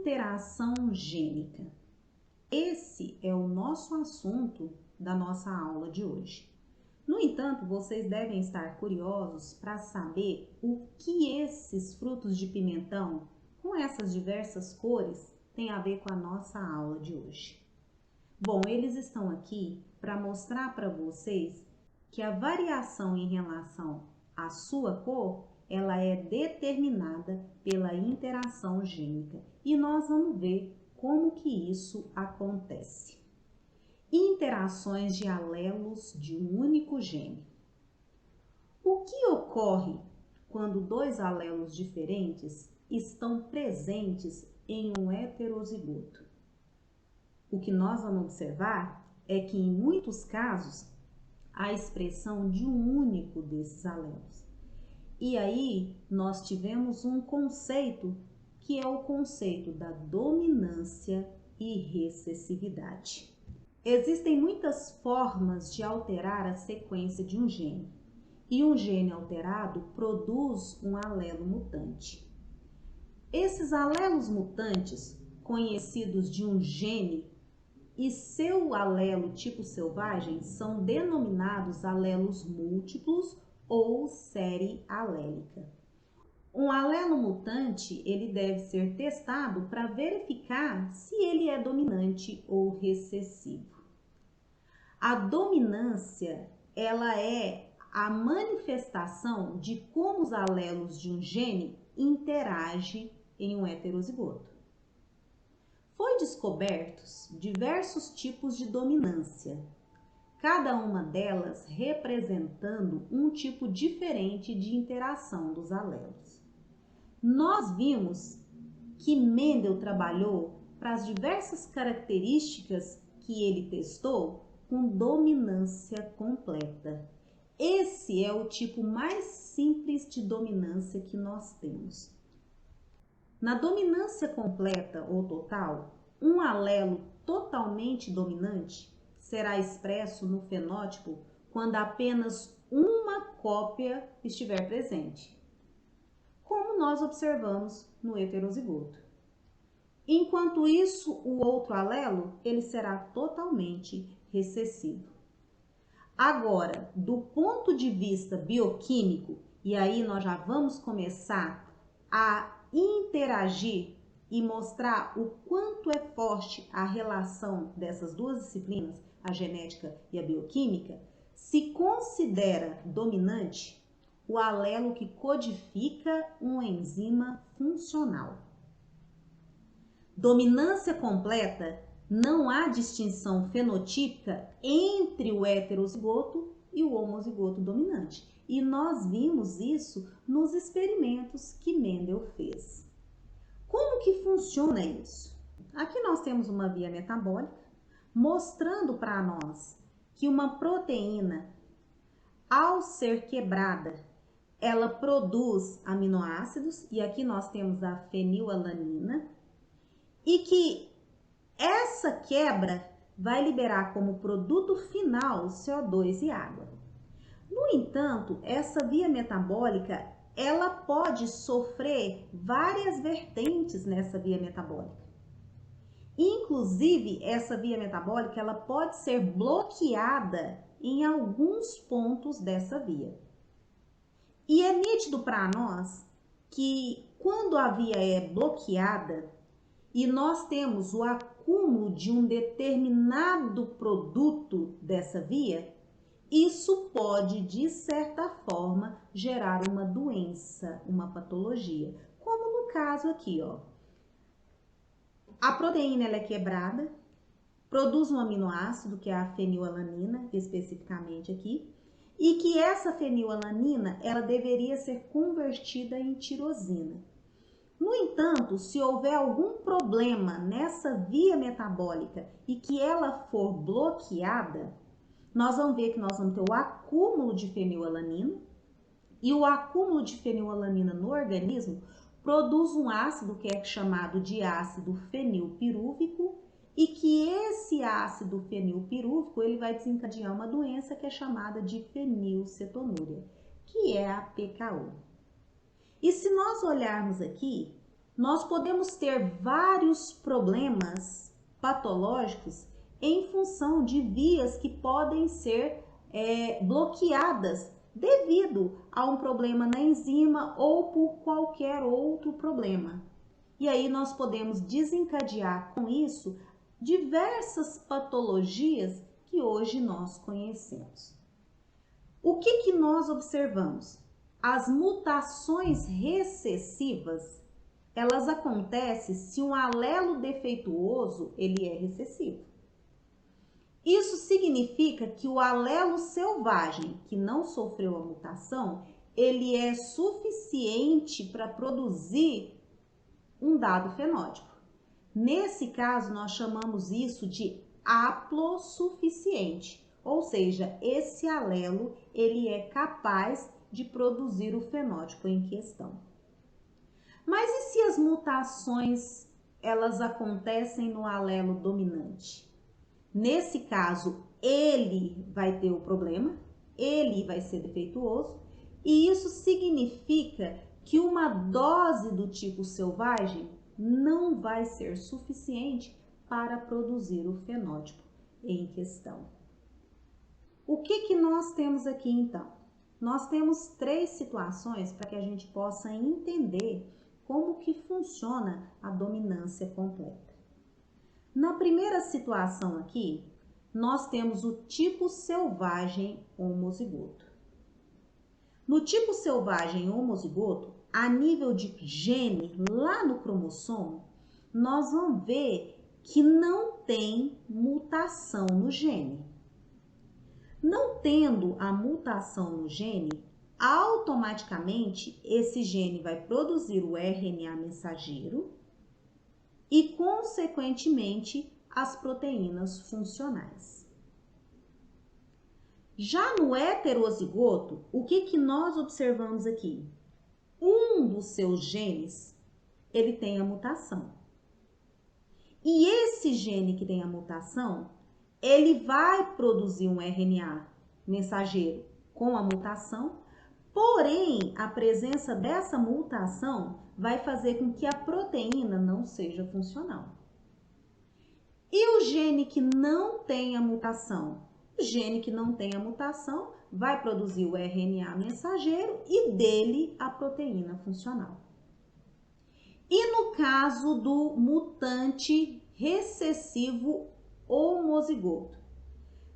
Interação gênica. Esse é o nosso assunto da nossa aula de hoje. No entanto, vocês devem estar curiosos para saber o que esses frutos de pimentão, com essas diversas cores, têm a ver com a nossa aula de hoje. Bom, eles estão aqui para mostrar para vocês que a variação em relação à sua cor, ela é determinada pela interação gênica. E nós vamos ver como que isso acontece. Interações de alelos de um único gene. O que ocorre quando dois alelos diferentes estão presentes em um heterozigoto? O que nós vamos observar é que em muitos casos a expressão de um único desses alelos. E aí nós tivemos um conceito que é o conceito da dominância e recessividade. Existem muitas formas de alterar a sequência de um gene, e um gene alterado produz um alelo mutante. Esses alelos mutantes, conhecidos de um gene, e seu alelo tipo selvagem são denominados alelos múltiplos ou série alélica. Um alelo mutante, ele deve ser testado para verificar se ele é dominante ou recessivo. A dominância, ela é a manifestação de como os alelos de um gene interagem em um heterozigoto. Foi descobertos diversos tipos de dominância, cada uma delas representando um tipo diferente de interação dos alelos. Nós vimos que Mendel trabalhou para as diversas características que ele testou com dominância completa. Esse é o tipo mais simples de dominância que nós temos. Na dominância completa ou total, um alelo totalmente dominante será expresso no fenótipo quando apenas uma cópia estiver presente, como nós observamos no heterozigoto. Enquanto isso, o outro alelo ele será totalmente recessivo. Agora, do ponto de vista bioquímico, e aí nós já vamos começar a interagir e mostrar o quanto é forte a relação dessas duas disciplinas, a genética e a bioquímica, se considera dominante o alelo que codifica uma enzima funcional. Dominância completa, não há distinção fenotípica entre o heterozigoto e o homozigoto dominante. E nós vimos isso nos experimentos que Mendel fez. Como que funciona isso? Aqui nós temos uma via metabólica mostrando para nós que uma proteína, ao ser quebrada, ela produz aminoácidos, e aqui nós temos a fenilalanina, e que essa quebra vai liberar como produto final CO2 e água. No entanto, essa via metabólica, ela pode sofrer várias vertentes nessa via metabólica. Inclusive, essa via metabólica, ela pode ser bloqueada em alguns pontos dessa via. E é nítido para nós que quando a via é bloqueada e nós temos o acúmulo de um determinado produto dessa via, isso pode, de certa forma, gerar uma doença, uma patologia. Como no caso aqui, ó. A proteína ela é quebrada, produz um aminoácido, que é a fenilalanina, especificamente aqui, e que essa fenilalanina, ela deveria ser convertida em tirosina. No entanto, se houver algum problema nessa via metabólica e que ela for bloqueada, nós vamos ver que nós vamos ter o acúmulo de fenilalanina, e o acúmulo de fenilalanina no organismo produz um ácido que é chamado de ácido fenilpirúvico, e que esse ácido fenilpirúvico ele vai desencadear uma doença que é chamada de fenilcetonúria, que é a PKU. E se nós olharmos aqui, nós podemos ter vários problemas patológicos em função de vias que podem ser bloqueadas devido a um problema na enzima ou por qualquer outro problema. E aí nós podemos desencadear com isso diversas patologias que hoje nós conhecemos. O que nós observamos? As mutações recessivas, elas acontecem se um alelo defeituoso ele é recessivo. Isso significa que o alelo selvagem que não sofreu a mutação, ele é suficiente para produzir um dado fenótipo. Nesse caso, nós chamamos isso de haplosuficiente, ou seja, esse alelo ele é capaz de produzir o fenótipo em questão. Mas e se as mutações elas acontecem no alelo dominante? Nesse caso, ele vai ter o problema, ele vai ser defeituoso, e isso significa que uma dose do tipo selvagem não vai ser suficiente para produzir o fenótipo em questão. O que nós temos aqui então? Nós temos 3 situações para que a gente possa entender como que funciona a dominância completa. Na primeira situação aqui, nós temos o tipo selvagem homozigoto. No tipo selvagem homozigoto, a nível de gene, lá no cromossomo, nós vamos ver que não tem mutação no gene. Não tendo a mutação no gene, automaticamente esse gene vai produzir o RNA mensageiro e, consequentemente, as proteínas funcionais. Já no heterozigoto, o que nós observamos aqui? Um dos seus genes, ele tem a mutação. E esse gene que tem a mutação, ele vai produzir um RNA mensageiro com a mutação, porém, a presença dessa mutação vai fazer com que a proteína não seja funcional. E o gene que não tem a mutação? O gene que não tem a mutação vai produzir o RNA mensageiro e dele a proteína funcional. E no caso do mutante recessivo homozigoto?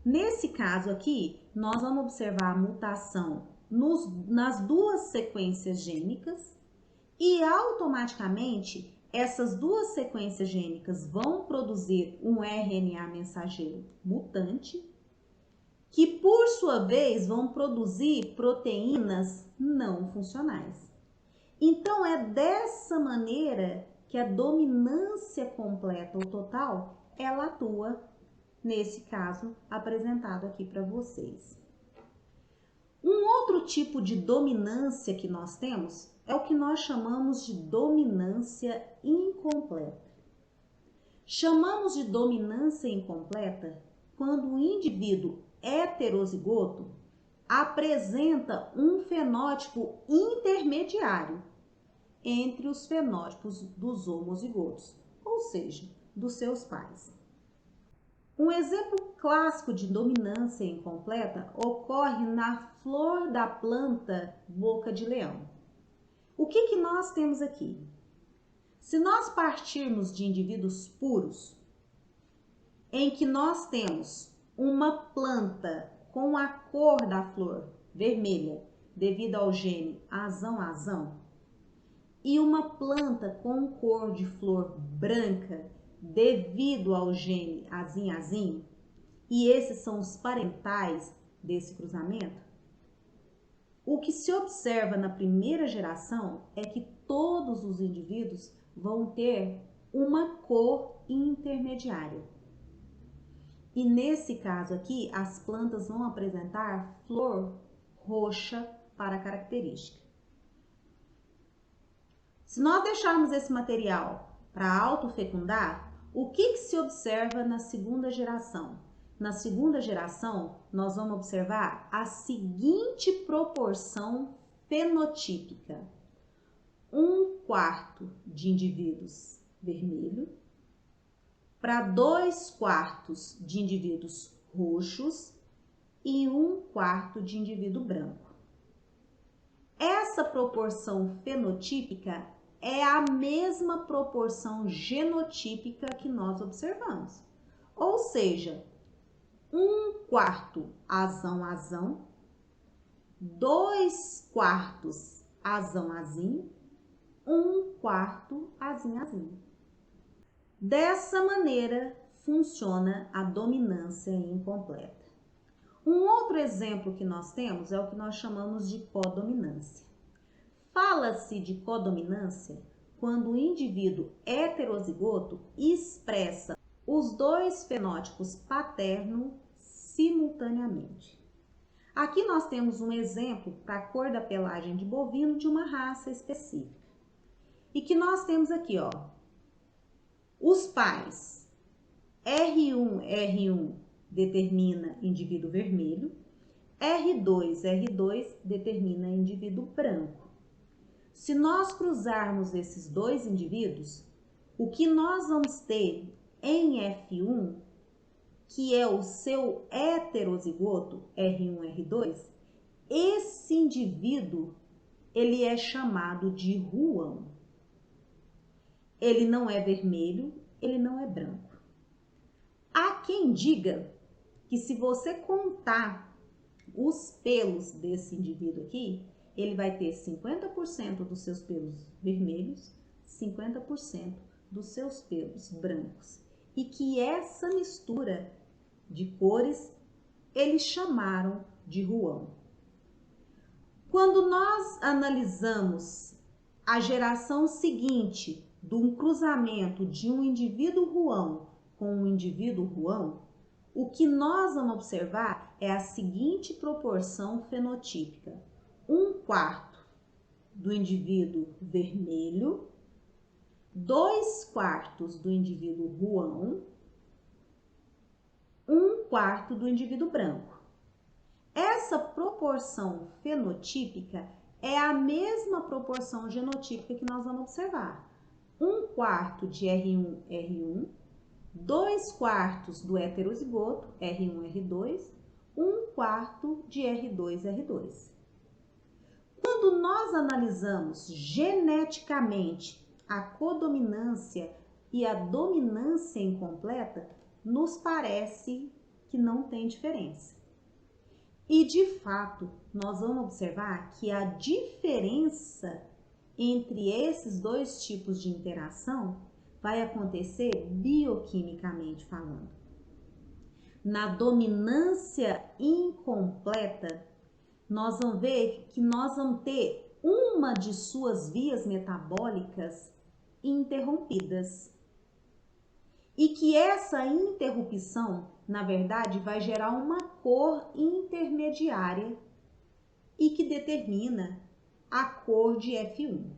Nesse caso aqui, nós vamos observar a mutação nas 2 sequências gênicas e automaticamente essas 2 sequências gênicas vão produzir um RNA mensageiro mutante, que por sua vez vão produzir proteínas não funcionais. Então é dessa maneira que a dominância completa ou total, ela atua nesse caso apresentado aqui para vocês. Um outro tipo de dominância que nós temos é o que nós chamamos de dominância incompleta. Chamamos de dominância incompleta quando o indivíduo heterozigoto apresenta um fenótipo intermediário entre os fenótipos dos homozigotos, ou seja, dos seus pais. Um exemplo clássico de dominância incompleta ocorre na flor da planta boca de leão. O que nós temos aqui? Se nós partirmos de indivíduos puros, em que nós temos uma planta com a cor da flor vermelha, devido ao gene azão-azão, e uma planta com cor de flor branca, devido ao gene azim-azim, e esses são os parentais desse cruzamento, o que se observa na primeira geração é que todos os indivíduos vão ter uma cor intermediária. E nesse caso aqui, as plantas vão apresentar flor roxa para característica. Se nós deixarmos esse material para autofecundar, o que se observa na segunda geração? Na segunda geração, nós vamos observar a seguinte proporção fenotípica. 1/4 de indivíduos vermelhos para 2/4 de indivíduos roxos e 1/4 de indivíduo branco. Essa proporção fenotípica é a mesma proporção genotípica que nós observamos. Ou seja, 1/4 azão, 2/4 azão, 1/4 azinho. Dessa maneira funciona a dominância incompleta. Um outro exemplo que nós temos é o que nós chamamos de codominância. Fala-se de codominância quando o indivíduo heterozigoto expressa os dois fenótipos paterno simultaneamente. Aqui nós temos um exemplo para a cor da pelagem de bovino de uma raça específica. E que nós temos aqui, ó, os pais R1 determina indivíduo vermelho, R2 determina indivíduo branco. Se nós cruzarmos esses dois indivíduos, o que nós vamos ter em F1, que é o seu heterozigoto, R1, esse indivíduo, ele é chamado de ruão. Ele não é vermelho, ele não é branco. Há quem diga que se você contar os pelos desse indivíduo aqui, ele vai ter 50% dos seus pelos vermelhos, 50% dos seus pelos brancos. E que essa mistura de cores eles chamaram de ruão. Quando nós analisamos a geração seguinte de um cruzamento de um indivíduo ruão com um indivíduo ruão, o que nós vamos observar é a seguinte proporção fenotípica: 1/4 do indivíduo vermelho, 2/4 do indivíduo ruão, 1/4 do indivíduo branco. Essa proporção fenotípica é a mesma proporção genotípica que nós vamos observar. 1/4 de R1, 2/4 do heterozigoto, R1, 1/4 de R2. Quando nós analisamos geneticamente a codominância e a dominância incompleta, nos parece que não tem diferença. E de fato, nós vamos observar que a diferença entre esses dois tipos de interação vai acontecer bioquimicamente falando. Na dominância incompleta, nós vamos ver que nós vamos ter uma de suas vias metabólicas interrompidas. E que essa interrupção, na verdade, vai gerar uma cor intermediária e que determina a cor de F1.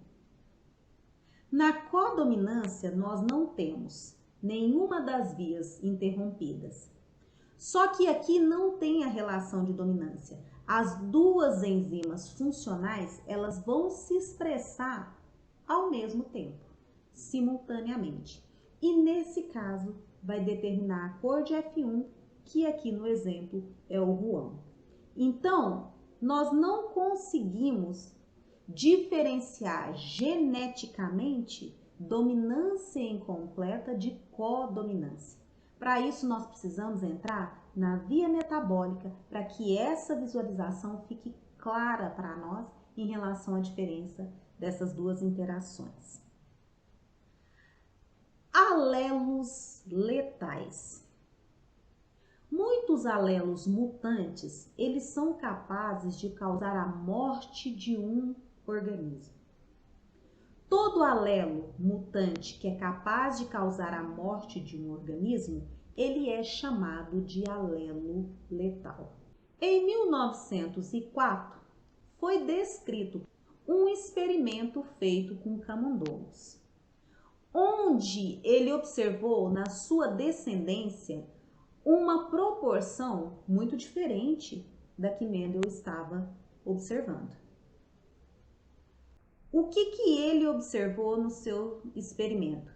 Na codominância, nós não temos nenhuma das vias interrompidas. Só que aqui não tem a relação de dominância. As duas enzimas funcionais, elas vão se expressar ao mesmo tempo, simultaneamente. E nesse caso, vai determinar a cor de F1, que aqui no exemplo é o ruão. Então, nós não conseguimos diferenciar geneticamente dominância incompleta de codominância. Para isso, nós precisamos entrar na via metabólica para que essa visualização fique clara para nós em relação à diferença dessas duas interações. Alelos letais. Muitos alelos mutantes, eles são capazes de causar a morte de um organismo. Todo alelo mutante que é capaz de causar a morte de um organismo, ele é chamado de alelo letal. Em 1904, foi descrito um experimento feito com camundongos, onde ele observou na sua descendência uma proporção muito diferente da que Mendel estava observando. O que ele observou no seu experimento?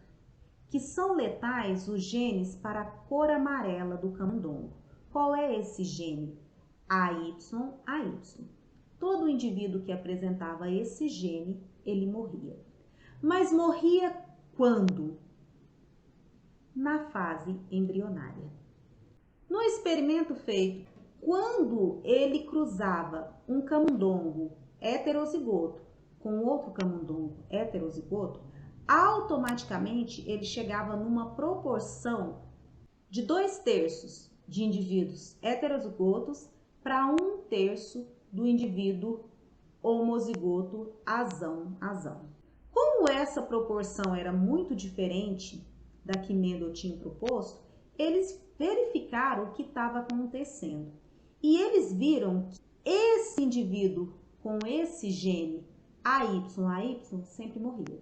Que são letais os genes para a cor amarela do camundongo. Qual é esse gene? AYAY. Todo indivíduo que apresentava esse gene, ele morria. Mas morria quando? Na fase embrionária. No experimento feito, quando ele cruzava um camundongo heterozigoto com outro camundongo heterozigoto, automaticamente ele chegava numa proporção de 2/3 de indivíduos heterozigotos para 1/3 do indivíduo homozigoto azão. Como essa proporção era muito diferente da que Mendel tinha proposto, eles verificaram o que estava acontecendo. E eles viram que esse indivíduo com esse gene AY sempre morria.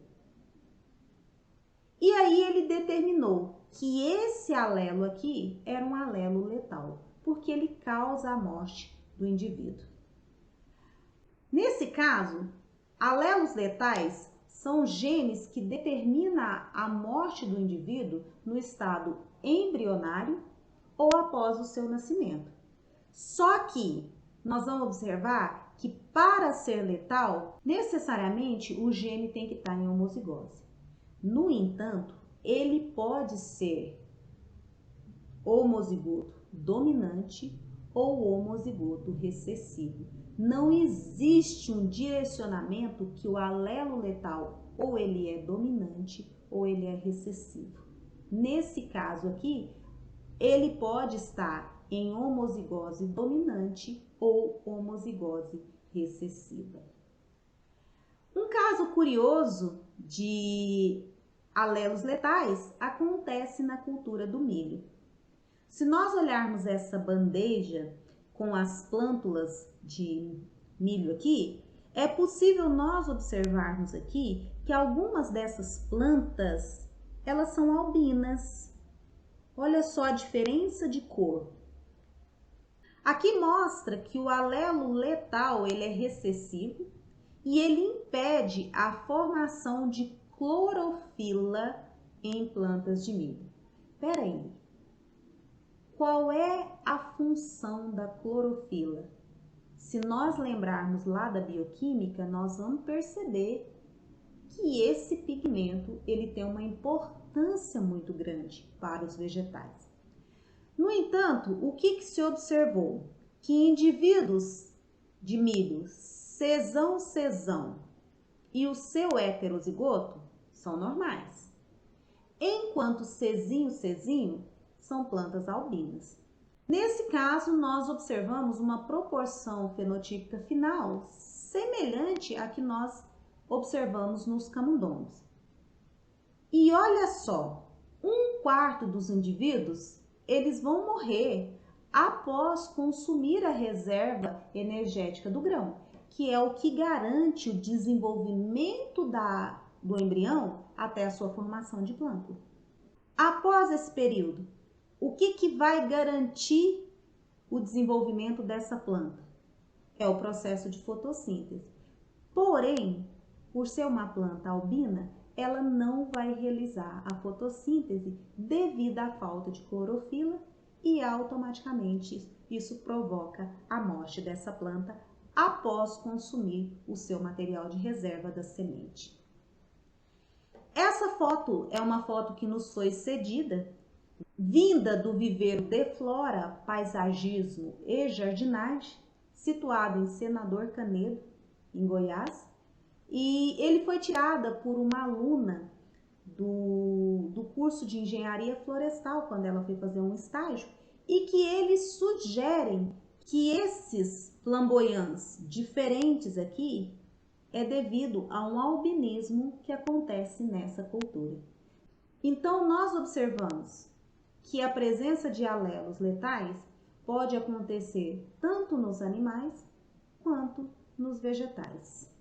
E aí ele determinou que esse alelo aqui era um alelo letal, porque ele causa a morte do indivíduo. Nesse caso, alelos letais são genes que determinam a morte do indivíduo no estado embrionário ou após o seu nascimento. Só que nós vamos observar que para ser letal, necessariamente o gene tem que estar em homozigose. No entanto, ele pode ser homozigoto dominante ou homozigoto recessivo. Não existe um direcionamento que o alelo letal ou ele é dominante ou ele é recessivo. Nesse caso aqui, ele pode estar em homozigose dominante ou homozigose recessiva. Um caso curioso de alelos letais acontece na cultura do milho. Se nós olharmos essa bandeja com as plântulas de milho aqui, é possível nós observarmos aqui que algumas dessas plantas, elas são albinas. Olha só a diferença de cor. Aqui mostra que o alelo letal ele é recessivo e ele impede a formação de clorofila em plantas de milho. Espera aí. Qual é a função da clorofila? Se nós lembrarmos lá da bioquímica, nós vamos perceber que esse pigmento ele tem uma importância muito grande para os vegetais. No entanto, o que se observou? Que indivíduos de milho cesão e o seu heterozigoto são normais, enquanto cezinho são plantas albinas. Nesse caso, nós observamos uma proporção fenotípica final semelhante à que nós observamos nos camundongos. E olha só, 1/4 dos indivíduos, eles vão morrer após consumir a reserva energética do grão, que é o que garante o desenvolvimento do embrião até a sua formação de plântula. Após esse período, o que vai garantir o desenvolvimento dessa planta? É o processo de fotossíntese. Porém, por ser uma planta albina, ela não vai realizar a fotossíntese devido à falta de clorofila e automaticamente isso provoca a morte dessa planta após consumir o seu material de reserva da semente. Essa foto é uma foto que nos foi cedida, vinda do viveiro de Flora, Paisagismo e Jardinagem, situado em Senador Canedo, em Goiás, e ele foi tirada por uma aluna do curso de Engenharia Florestal, quando ela foi fazer um estágio, e que eles sugerem que esses flamboyants diferentes aqui é devido a um albinismo que acontece nessa cultura. Então, nós observamos que a presença de alelos letais pode acontecer tanto nos animais quanto nos vegetais.